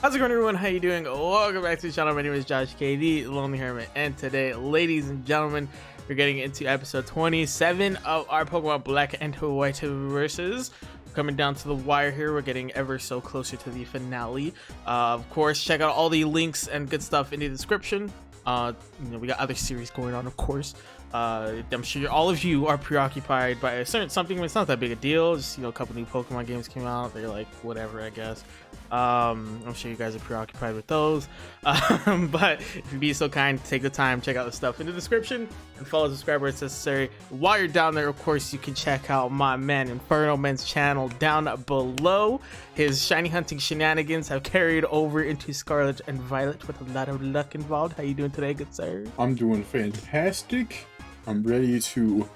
How's it going, everyone? How you doing? Welcome back to the channel. My name is Josh K, the Lonely Hermit, and today, ladies and gentlemen, we're getting into episode 27 of our Pokemon Black and White versus. Coming down to the wire here, we're getting ever so closer to the finale. Of course, check out all the links and good stuff in the description. We got other series going on, of course. I'm sure all of you are preoccupied by a certain something. It's not that big a deal. Just a couple new Pokemon games came out. They're like whatever, I guess. I'm sure you guys are preoccupied with those. But if you'd be so kind, take the time, check out the stuff in the description, and follow, subscribe where it's necessary. While you're down there, of course, you can check out my man INFERNOME'S channel down below. His shiny hunting shenanigans have carried over into Scarlet and Violet with a lot of luck involved. How you doing today, good sir? I'm doing fantastic. I'm ready to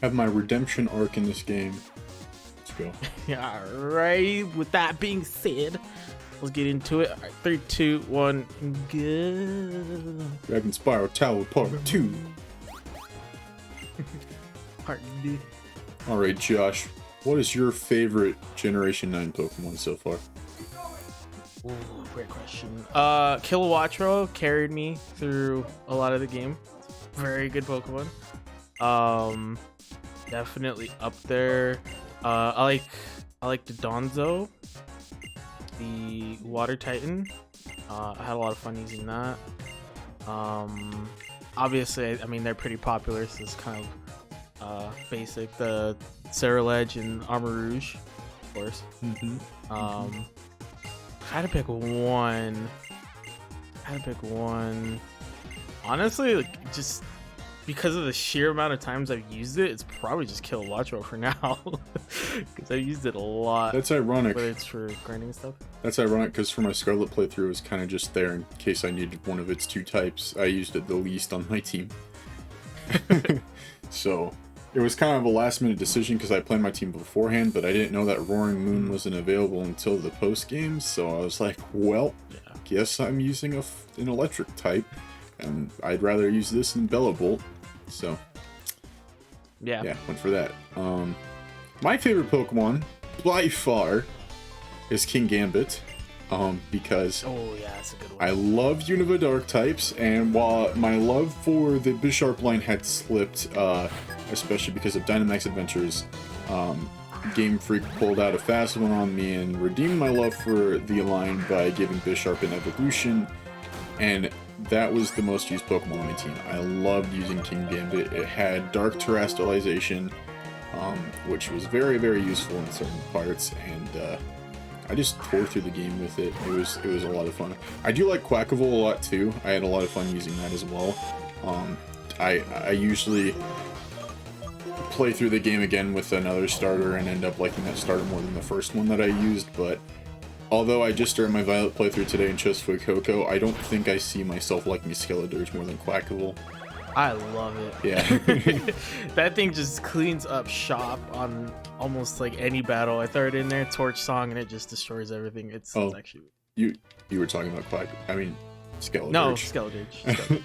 have my redemption arc in this game. Let's go. Yeah, alright. With that being said, let's get into it. All right, 3, 2, 1, go. Dragon Spiral Tower Part 2. Part 2. Alright, Josh. What is your favorite Generation 9 Pokemon so far? Ooh, great question. Kilowattrel carried me through a lot of the game. Very good Pokemon. Definitely up there. I like the Donzo, the Water Titan. I had a lot of fun using that. Obviously, I mean, they're pretty popular, so it's kind of basic. The Cerulege and Armor Rouge, of course. If I had to pick one. Honestly, like, just because of the sheer amount of times I've used it, it's probably just Kilowattrel for now. Because I've used it a lot. That's ironic. Whether it's for grinding stuff. That's ironic because for my Scarlet playthrough, it was kind of just there in case I needed one of its two types. I used it the least on my team. So it was kind of a last minute decision because I planned my team beforehand, but I didn't know that Roaring Moon wasn't available until the post game. So I was like, well, guess I'm using an electric type. And I'd rather use this than Bellabolt, so yeah, went for that. My favorite Pokemon by far is King Gambit, because that's a good one. I love Unova Dark types, and while my love for the Bisharp line had slipped, especially because of Dynamax Adventures, Game Freak pulled out a fast one on me and redeemed my love for the line by giving Bisharp an evolution, and that was the most used Pokemon on my team. I loved using King Gambit. It had Dark Terrestrialization, which was very, very useful in certain parts, and I just tore through the game with it. It was a lot of fun. I do like Quackable a lot too. I had a lot of fun using that as well. I usually play through the game again with another starter and end up liking that starter more than the first one that I used, but although I just started my Violet playthrough today and chose Fuecoco, I don't think I see myself liking Skeledirge more than Quackable. I love it. Yeah. That thing just cleans up shop on almost like any battle. I throw it in there, Torch Song, and it just destroys everything. It's actually... You were talking about Skeledirge. No, Skeledirge.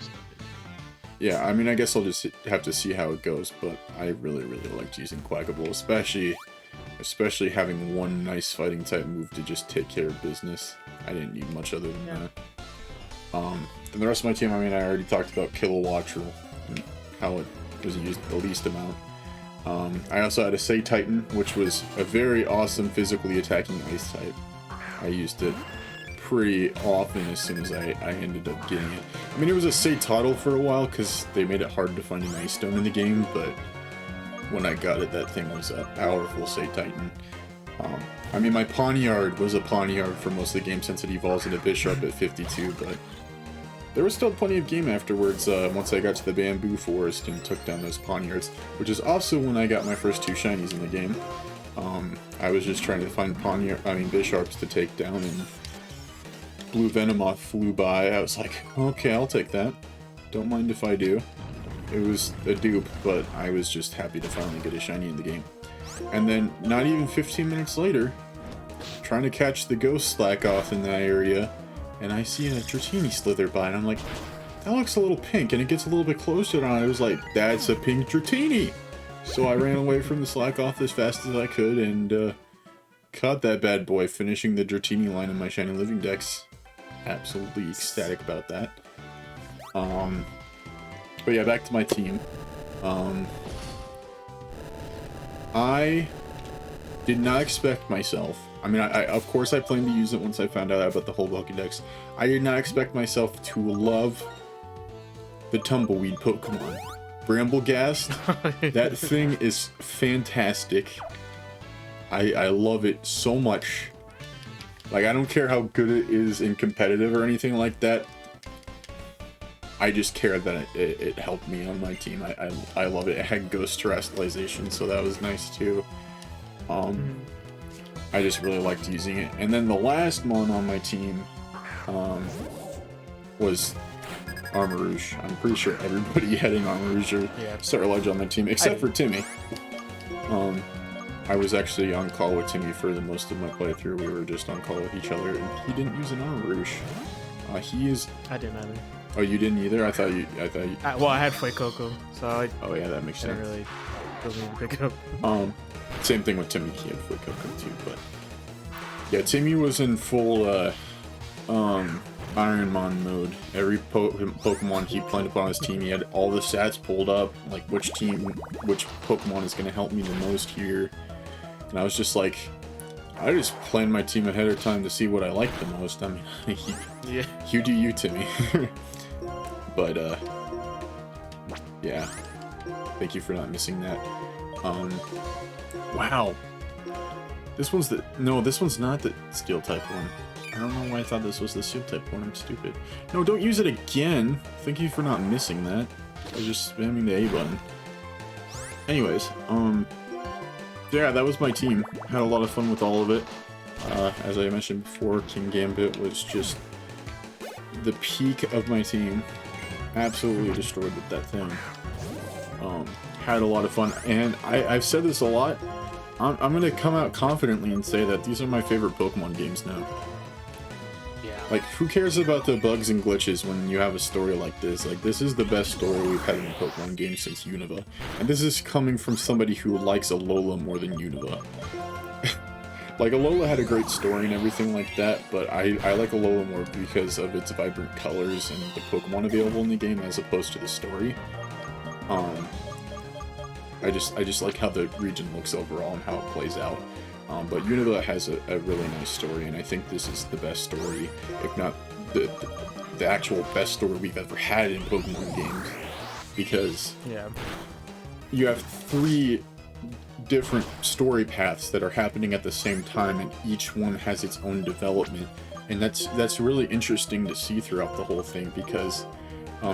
Yeah, I mean, I guess I'll just have to see how it goes, but I really, really liked using Quackable, especially having one nice fighting type move to just take care of business. I didn't need much other than that. And the rest of my team, I mean, I already talked about Kilowattrel and how it was used the least amount. I also had a Say Titan, which was a very awesome physically attacking ice type. I used it pretty often as soon as I ended up getting it. I mean, it was a Say Toddle for a while because they made it hard to find an Ice Stone in the game, but when I got it, that thing was a powerful Say Titan. I mean, my Pawniard was a Pawniard for most of the game since it evolves into Bisharp at 52, but there was still plenty of game afterwards once I got to the Bamboo Forest and took down those Pawniards, which is also when I got my first 2 shinies in the game. I was just trying to find Bisharps to take down, and Blue Venomoth flew by. I was like, okay, I'll take that. Don't mind if I do. It was a dupe, but I was just happy to finally get a shiny in the game. And then, not even 15 minutes later, trying to catch the ghost slack off in that area, and I see a Dratini slither by, and I'm like, that looks a little pink, and it gets a little bit closer, and I was like, that's a pink Dratini! So I ran away from the slack off as fast as I could, and Caught that bad boy, finishing the Dratini line in my Shiny Living Dex. Absolutely ecstatic about that. But yeah, back to my team. I did not expect myself. I mean, I of course I planned to use it once I found out about the whole Pokédex. I did not expect myself to love the Tumbleweed Pokemon. Bramblegast, that thing is fantastic. I love it so much. Like, I don't care how good it is in competitive or anything like that. I just care that it helped me on my team. I love it. It had Ghost Terrestrialization, so that was nice too. I just really liked using it. And then the last one on my team was Armarouge. I'm pretty sure everybody heading Armarouge or Starlarge on my team, except for Timmy. I was actually on call with Timmy for the most of my playthrough. We were just on call with each other, and he didn't use an Armarouge. He is... I didn't either. Oh, you didn't either? I thought you... Well, I had Fuecoco, so I... Oh, yeah, that makes sense. Didn't really pick it up. Same thing with Timmy. He had Fuecoco too, but... Yeah, Timmy was in full, Ironmon mode. Every Pokemon he played up on his team, he had all the stats pulled up, like which Pokemon is going to help me the most here. And I was just like, I just planned my team ahead of time to see what I like the most. I mean, you do you, Timmy. But, yeah. Thank you for not missing that. Wow. This one's this one's not the Steel type one. I don't know why I thought this was the Steel type one. I'm stupid. No, don't use it again. Thank you for not missing that. I was just spamming the A button. Anyways, yeah, that was my team. Had a lot of fun with all of it. As I mentioned before, King Gambit was just the peak of my team. Absolutely destroyed with that thing. Had a lot of fun, and I've said this a lot. I'm gonna come out confidently and say that these are my favorite Pokemon games now. Yeah. Like, who cares about the bugs and glitches when you have a story like this? Like, this is the best story we've had in a Pokemon game since Unova. And this is coming from somebody who likes Alola more than Unova. Like, Alola had a great story and everything like that, but I like Alola more because of its vibrant colors and the Pokemon available in the game as opposed to the story. I just like how the region looks overall and how it plays out. But Unova has a really nice story, and I think this is the best story, if not the actual best story we've ever had in Pokemon games. Because you have 3 different story paths that are happening at the same time, and each one has its own development. And that's really interesting to see throughout the whole thing, because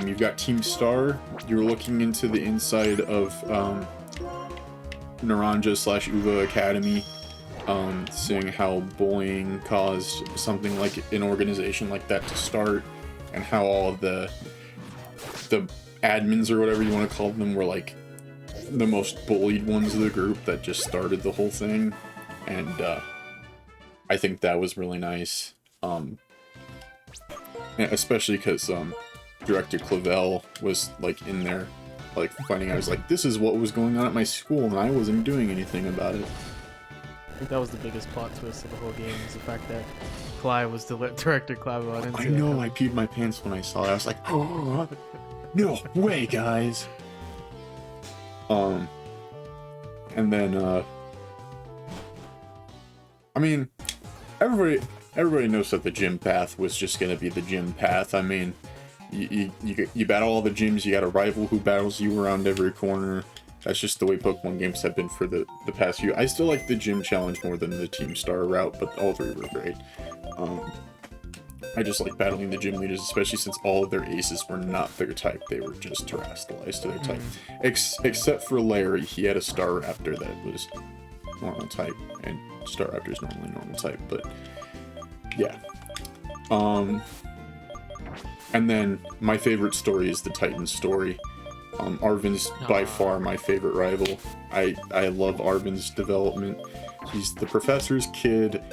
you've got Team Star. You're looking into the inside of Naranja/Uva Academy, seeing how bullying caused something like an organization like that to start, and how all of the admins, or whatever you want to call them, were like the most bullied ones of the group that just started the whole thing. And I think that was really nice, especially because Director Clavel was like in there, like finding out. I was like, this is what was going on at my school, and I wasn't doing anything about it. I think that was the biggest plot twist of the whole game, is the fact that Clive was Director Clavel. I know, I peed my pants when I saw it. I was like, oh, no way, guys. And then, I mean, everybody knows that the gym path was just gonna be the gym path. I mean, you battle all the gyms, you got a rival who battles you around every corner. That's just the way Pokemon games have been for the past few. I still like the gym challenge more than the Team Star route, but all 3 were great. I just like battling the gym leaders, especially since all of their aces were not their type. They were just terrestrialized to their type. Except for Larry, he had a Staraptor that was normal type, and Staraptor is normally normal type, but yeah. And then my favorite story is the Titan story. Arven's by far my favorite rival. I love Arven's development. He's the professor's kid.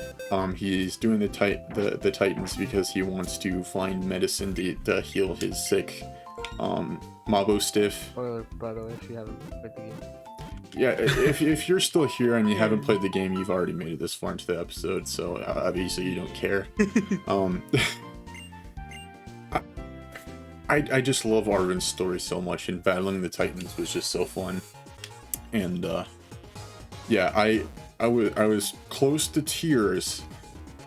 He's doing the Titans because he wants to find medicine to heal his sick Mabo Stiff. Spoiler, by the way, if you haven't played the game. Yeah, if you're still here and you haven't played the game, you've already made it this far into the episode, so obviously you don't care. I just love Arven's story so much, and battling the Titans was just so fun. And yeah, I was close to tears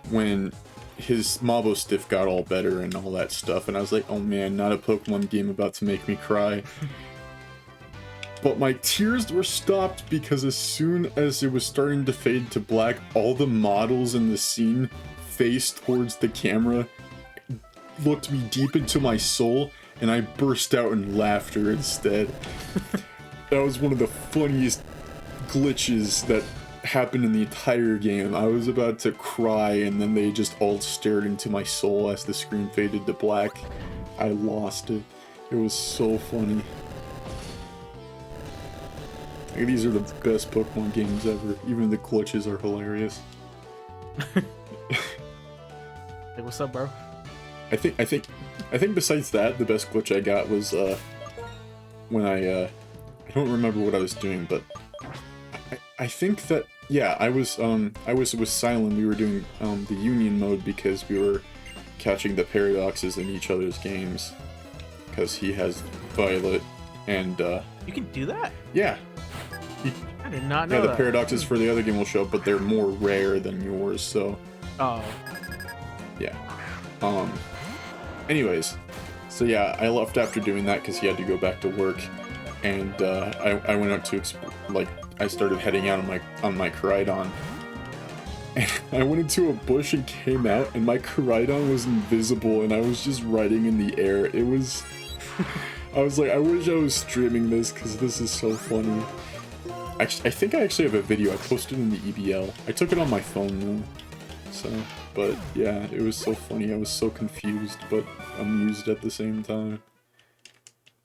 when his Mabo Stiff got all better and all that stuff, and I was like, oh man, not a Pokemon game about to make me cry. But my tears were stopped because as soon as it was starting to fade to black, all the models in the scene faced towards the camera, looked me deep into my soul, and I burst out in laughter instead. That was one of the funniest glitches that happened in the entire game. I was about to cry, and then they just all stared into my soul as the screen faded to black. I lost it. It was so funny. Like, these are the best Pokemon games ever. Even the glitches are hilarious. Like, what's up, bro? I think besides that, the best glitch I got was when I don't remember what I was doing, but I think that, yeah, I was with Silent. We were doing the Union mode because we were catching the paradoxes in each other's games, because he has Violet, and you can do that? Yeah. I did not know Yeah, the that. paradoxes for the other game will show up, but they're more rare than yours, so... Oh. Yeah. Anyways, so yeah, I left after doing that because he had to go back to work, and I went out to I started heading out on my Koraidon, and I went into a bush and came out, and my Koraidon was invisible, and I was just riding in the air. It was, I was like, I wish I was streaming this because this is so funny. I think I actually have a video. I posted in the EBL. I took it on my phone though, so. But yeah, it was so funny. I was so confused, but amused at the same time.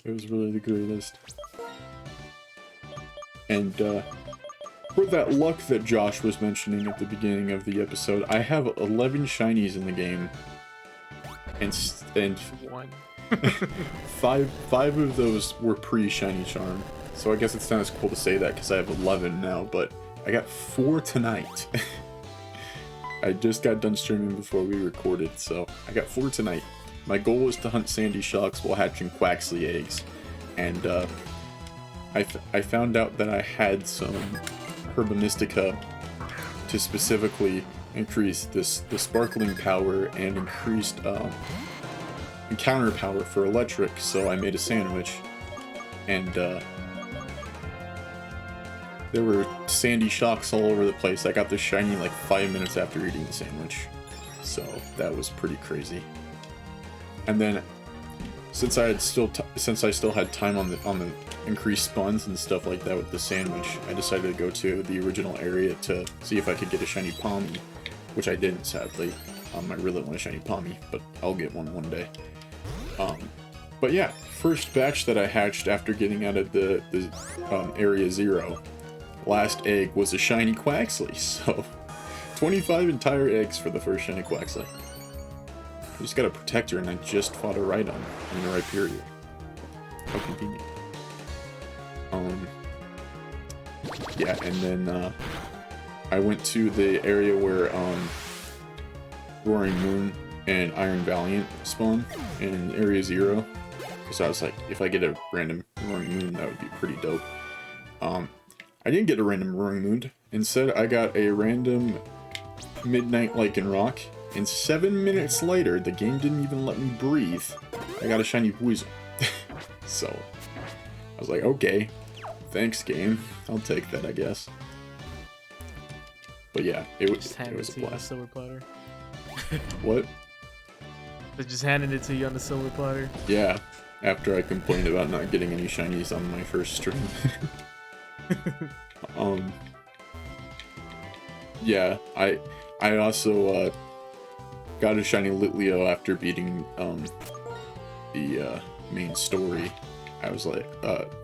It was really the greatest. And for that luck that Josh was mentioning at the beginning of the episode, I have 11 shinies in the game, and One. five of those were pre-shiny charm. So I guess it's not as cool to say that because I have 11 now, but I got 4 tonight. I just got done streaming before we recorded, so I got 4 tonight. My goal was to hunt Sandy Shocks while hatching Quaxley eggs, and I found out that I had some Herbanistica to specifically increase the sparkling power and increased encounter power for electric, so I made a sandwich, and there were Sandy Shocks all over the place. I got the shiny like 5 minutes after eating the sandwich. So that was pretty crazy. And then, since I still had time on the increased spawns and stuff like that with the sandwich, I decided to go to the original area to see if I could get a shiny Palmy, which I didn't, sadly. I really want a shiny Palmy, but I'll get one day. But yeah, first batch that I hatched after getting out of the Area 0. Last egg was a shiny Quaxley, so 25 entire eggs for the first shiny Quaxley. I just got a protector and I just fought a Rhydon in the right period. How convenient. Yeah, and then I went to the area where Roaring Moon and Iron Valiant spawn in Area 0. Because I was like, if I get a random Roaring Moon, that would be pretty dope. I didn't get a random Roaring Moon. Instead, I got a random Midnight Lycanroc, and 7 minutes later, the game didn't even let me breathe. I got a shiny Weasel. So, I was like, okay, thanks game. I'll take that, I guess. But yeah, it was a blast. Silver platter. What? They just handed it to you on the silver platter. Yeah, after I complained about not getting any shinies on my first stream. Yeah, I also got a shiny Litleo after beating the main story. I was like,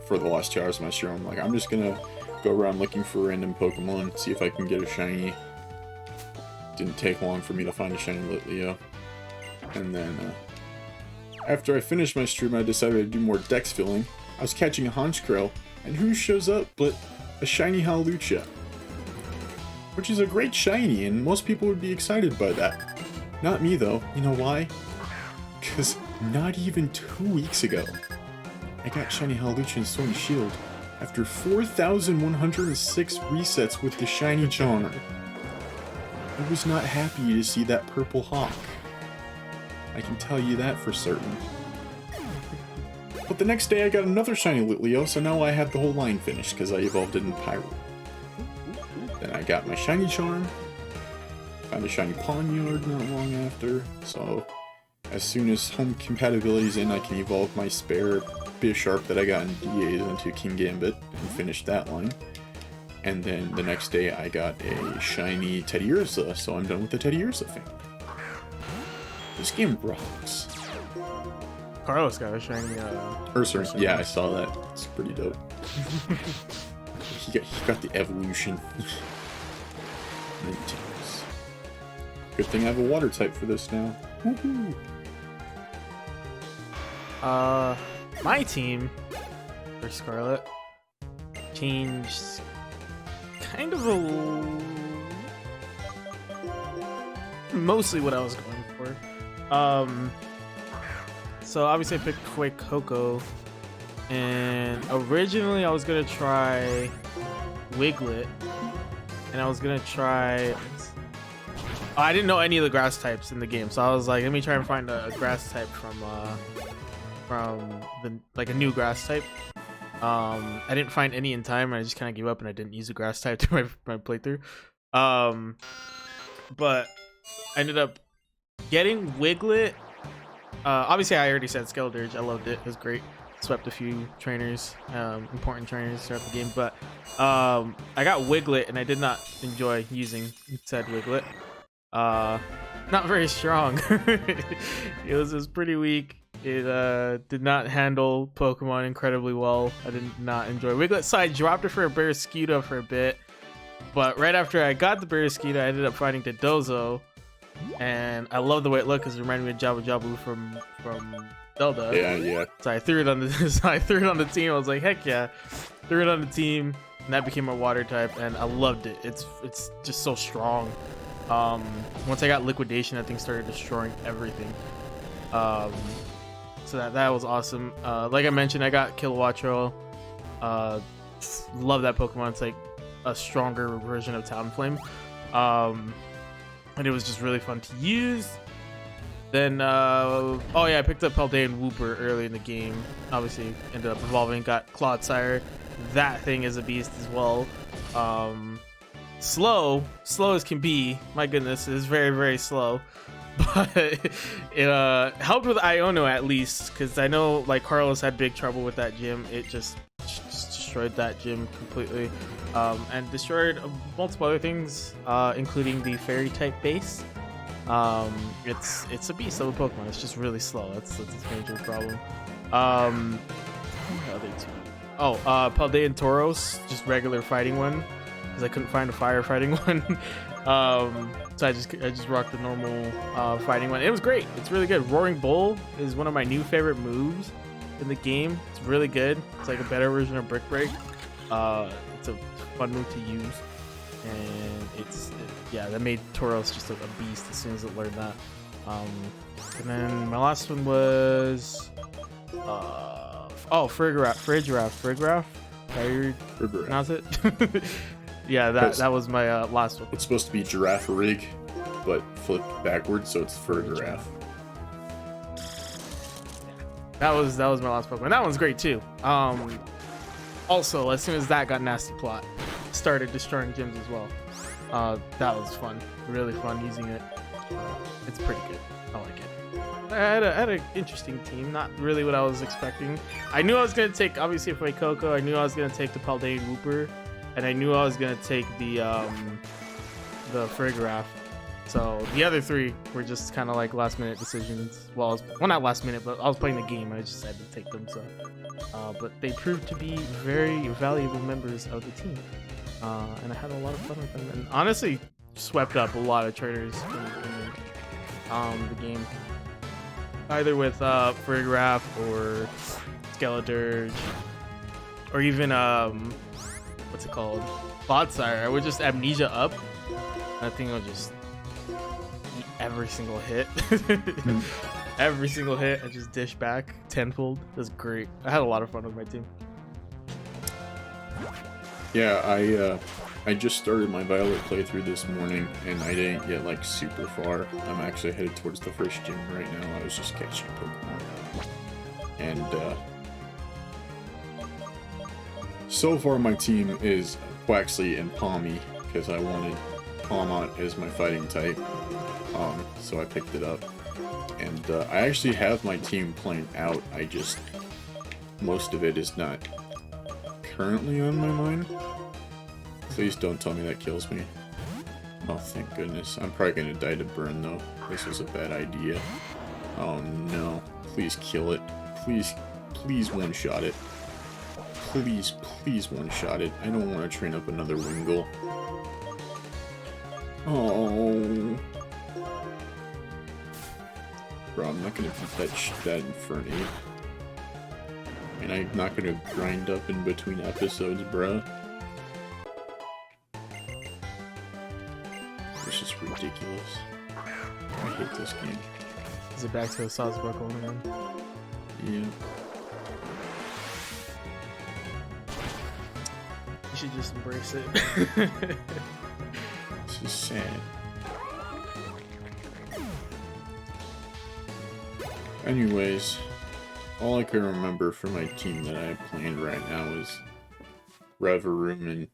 for the last 2 hours of my stream, I'm like, I'm just gonna go around looking for random Pokemon, see if I can get a shiny. Didn't take long for me to find a shiny Litleo. And then after I finished my stream, I decided to do more dex filling. I was catching a Honchkrow, and who shows up but a shiny Hallelujah, which is a great shiny, and most people would be excited by that. Not me, though. You know why? Because not even 2 weeks ago, I got shiny Hallelujah and Sword and Shield after 4,106 resets with the shiny charm. I was not happy to see that purple hawk. I can tell you that for certain. But the next day I got another shiny Litleo, so now I had the whole line finished because I evolved it in Pyro. Then I got my shiny charm, found a shiny Pawniard not long after, so as soon as home compatibility is in, I can evolve my spare Bisharp that I got in DAs into King Gambit and finish that line. And then the next day I got a shiny Teddiursa, so I'm done with the Teddiursa family. This game rocks. Carlos got a shiny Ursa. Yeah, I saw that. It's pretty dope. he got the evolution. Ninetales. Good thing I have a water type for this now. Woohoo! My team for Scarlet changed kind of mostly what I was going for. So obviously I picked Quick Coco, and originally I was gonna try Wiglet, and I was gonna try. I didn't know any of the grass types in the game, so I was like, let me try and find a grass type from the a new grass type. I didn't find any in time, and I just kind of gave up, and I didn't use the grass type to my playthrough. But I ended up getting Wiglet. Obviously I already said Skeledirge. I loved it. It was great. Swept a few trainers, important trainers throughout the game, but I got Wiglet, and I did not enjoy using said Wiglet. Not very strong. It was pretty weak. It did not handle Pokemon incredibly well. I did not enjoy Wiglet, so I dropped it for a Barraskewda for a bit. But right after I got the Barraskewda, I ended up finding Dodozo, and I love the way it looked because it reminded me of Jabu from Zelda. Yeah. So I threw it on the team. I was like, heck yeah, threw it on the team, and that became a water type, and I loved it. It's just so strong. Once I got Liquidation, that thing started destroying everything. So that was awesome. Like I mentioned, I got Kilowattrel. Love that Pokemon. It's like a stronger version of Talonflame. And it was just really fun to use. Then, oh yeah, I picked up Paldean Wooper early in the game. Obviously, ended up evolving, got Clodsire. That thing is a beast as well. Slow as can be. My goodness, it is very, very slow. But it helped with Iono at least, because I know like Carlos had big trouble with that gym. It just destroyed that gym completely, and destroyed multiple other things, including the fairy type base. It's a beast of a Pokemon. It's just really slow. That's its major problem. The other two. Oh, Paldean Tauros, just regular fighting one, because I couldn't find a fire fighting one. So I just rocked the normal fighting one. It was great. It's really good. Roaring Bull is one of my new favorite moves in the game. It's really good. It's like a better version of Brick Break. It's a fun move to use, and yeah, that made Tauros just a beast as soon as it learned that. And then my last one was Frigraph. How you pronounce it? Yeah, that was my last one. It's supposed to be Giraffe Rig, but flipped backwards, so it's Frigraph. That was my last Pokemon. That one's great too. Also, as soon as that got Nasty Plot, started destroying gyms as well. That was fun, really fun using it. It's pretty good. I like it. I had an interesting team, not really what I was expecting. I knew I was gonna take obviously for Coco. I knew I was gonna take the Paldean Wooper, and I knew I was gonna take the Frigraph. So the other three were just kind of like last minute decisions. Well, not last minute, but I was playing the game and I just had to take them. So, but they proved to be very valuable members of the team, and I had a lot of fun with them. And honestly, swept up a lot of traders in the game, either with Frigraph or Skeledirge, or even what's it called? Botsire, I would just amnesia up. That thing will just eat every single hit. Every single hit, I just dish back tenfold. That's great. I had a lot of fun with my team. Yeah, I just started my Violet playthrough this morning, and I didn't get like super far. I'm actually headed towards the first gym right now. I was just catching Pokemon, and so far my team is Quaxly and Palmy because I wanted Palmot as my fighting type, so I picked it up. And I actually have my team playing out. Most of it is not currently on my mind. Please don't tell me that kills me. Oh, thank goodness. I'm probably gonna die to burn though. This was a bad idea. Oh no. Please kill it. Please one-shot it. Please one-shot it. I don't want to train up another Wingull. Oh. Bro, I'm not gonna beat that Infernape. And I'm not gonna grind up in between episodes, bruh. This is ridiculous. I hate this game. Is it back to a Sawsbuckle again? Yeah. You should just embrace it. This is sad. Anyways, all I can remember for my team that I have planned right now is Reverum and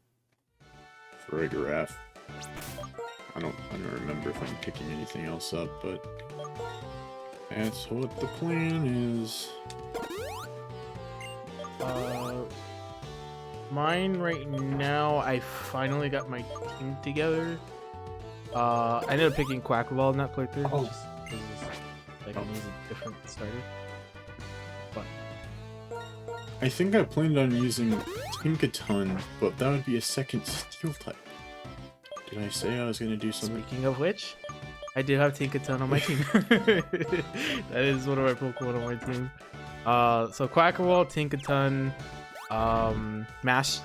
Farigiraf. I don't remember if I'm picking anything else up, but that's what the plan is. Mine right now, I finally got my team together. I ended up picking Quackball in that playthrough. Oh. Just 'cause it's, like, it needs a different starter. But I think I planned on using Tinkaton, but that would be a second steel type. Did I say I was going to do something? speaking of which, I do have Tinkaton on my team. That is one of my Pokemon on my team. So Quackball, Tinkaton, Mastiff,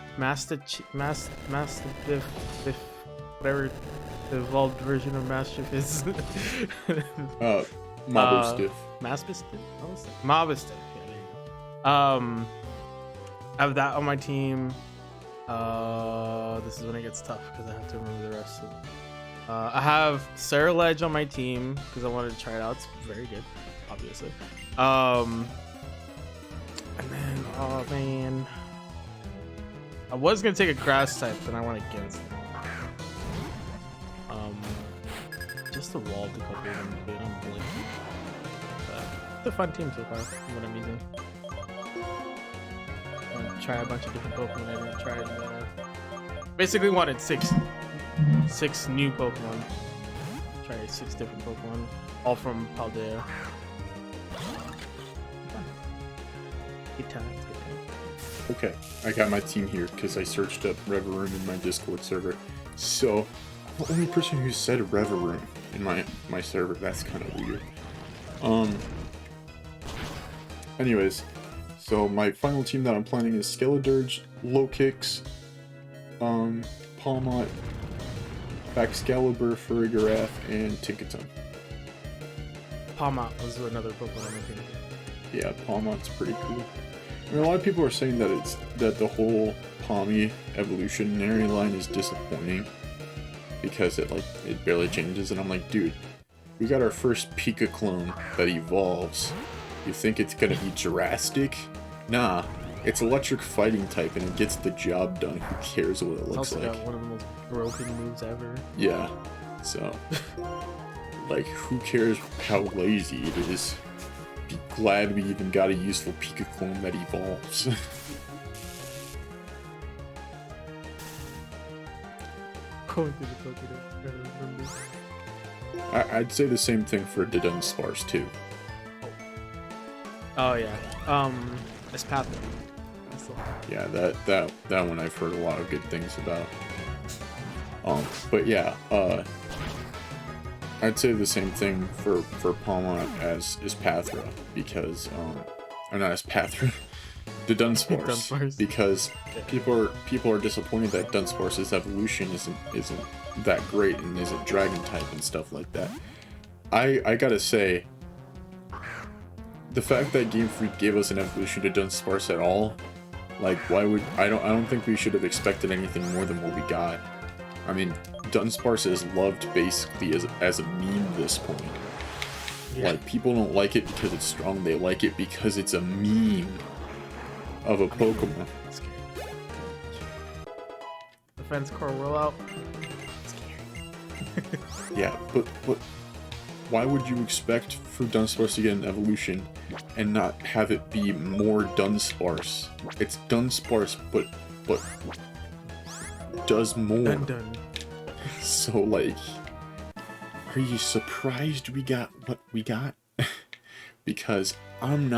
whatever the evolved version of Mastiff is. Mastiff. Mastiff? Mastiff. Yeah, there you go. I have that on my team. This is when it gets tough because I have to remember the rest of them. I have SCARLET on my team because I wanted to try it out. It's very good, obviously. And then, oh man, I was gonna take a grass type, but I went against it. Just evolved a couple of them, but I'm blinking. It's a fun team so far, from what I'm using. I'm gonna try a bunch of different Pokemon I didn't try. Basically wanted six new Pokemon. Try 6 different Pokemon, all from Paldea. Good times. Okay, I got my team here because I searched up Reverum in my Discord server. So, I'm the only person who said Reverum in my server. That's kind of weird. Anyways, so my final team that I'm planning is Skeledirge, Lokix, Palmot, Baxcalibur, Farigiraf, and Tinkaton. Palmot was another Pokemon on my team. Yeah, Palmot's pretty cool. I mean, a lot of people are saying that the whole Palmy evolutionary line is disappointing because it barely changes, and I'm like, dude, we got our first Pika clone that evolves. You think it's gonna be Jurassic? Nah, it's electric fighting type and it gets the job done. Who cares what it looks like? It's also got one of the most broken moves ever. Yeah, so like, who cares how lazy it is? Be glad we even got a useful Pika clone that evolves. I'd say the same thing for Dunsparce too. Oh yeah, it's Pathway. Yeah, that one I've heard a lot of good things about. But yeah, I'd say the same thing for Palmont as Pathra, because or not as Pathra, The Dunsparce, Dunsparce. because people are disappointed that Dunsparce's evolution isn't that great and isn't dragon type and stuff like that. I gotta say, the fact that Game Freak gave us an evolution to Dunsparce at all, like, why would I don't think we should have expected anything more than what we got. I mean, Dunsparce is loved basically as a meme at this point. Yeah. Like, people don't like it because it's strong, they like it because it's a meme of a Pokemon. Defense core rollout. Yeah, but why would you expect for Dunsparce to get an evolution and not have it be more Dunsparce? It's Dunsparce, but does more. Dun. So, like, are you surprised we got what we got? Because I'm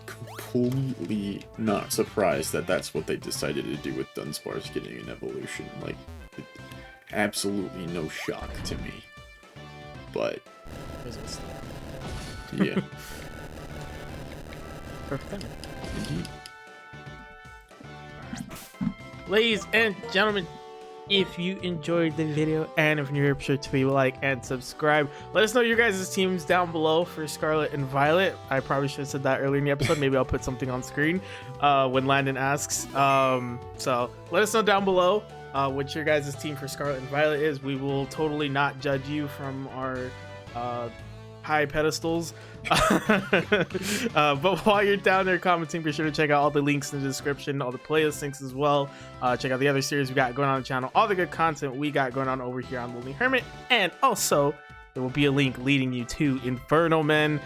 completely not surprised that that's what they decided to do with Dunsparce getting an evolution. Like, absolutely no shock to me. But yeah. Perfect. Indeed. Ladies and gentlemen, if you enjoyed the video and if you're here, be sure to leave a like and subscribe. Let us know your guys' teams down below for Scarlet and Violet. I probably should have said that earlier in the episode. Maybe I'll put something on screen when Landon asks. So let us know down below what your guys' team for Scarlet and Violet is. We will totally not judge you from our high pedestals. But while you're down there commenting, be sure to check out all the links in the description, all the playlist links as well. Check out the other series we got going on the channel, all the good content we got going on over here on Lonely Hermit, and also there will be a link leading you to INFERNOMEN'S.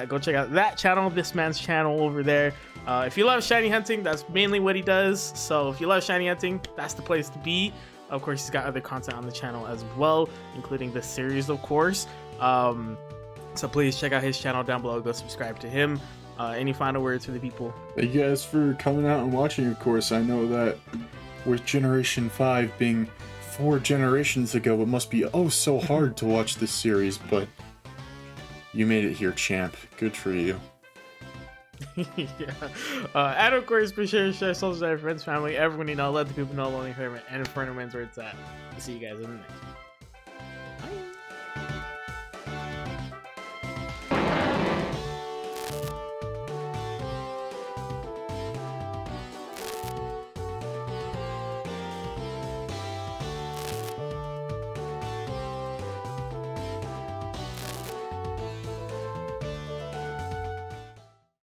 Go check out that channel, this man's channel over there. If you love shiny hunting, that's mainly what he does. So if you love shiny hunting, that's the place to be. Of course, he's got other content on the channel as well, including this series, of course. So please check out his channel down below. Go subscribe to him. Any final words for the people? Thank you guys for coming out and watching, of course. I know that with Generation 5 being 4 generations ago, it must be oh so hard to watch this series, but you made it here, champ. Good for you. Yeah. And of course, be sure to share social media, friends, family, everyone you know. Let the people know Lonely Hermit and INFERNOME'S where it's at. I'll see you guys in the next one.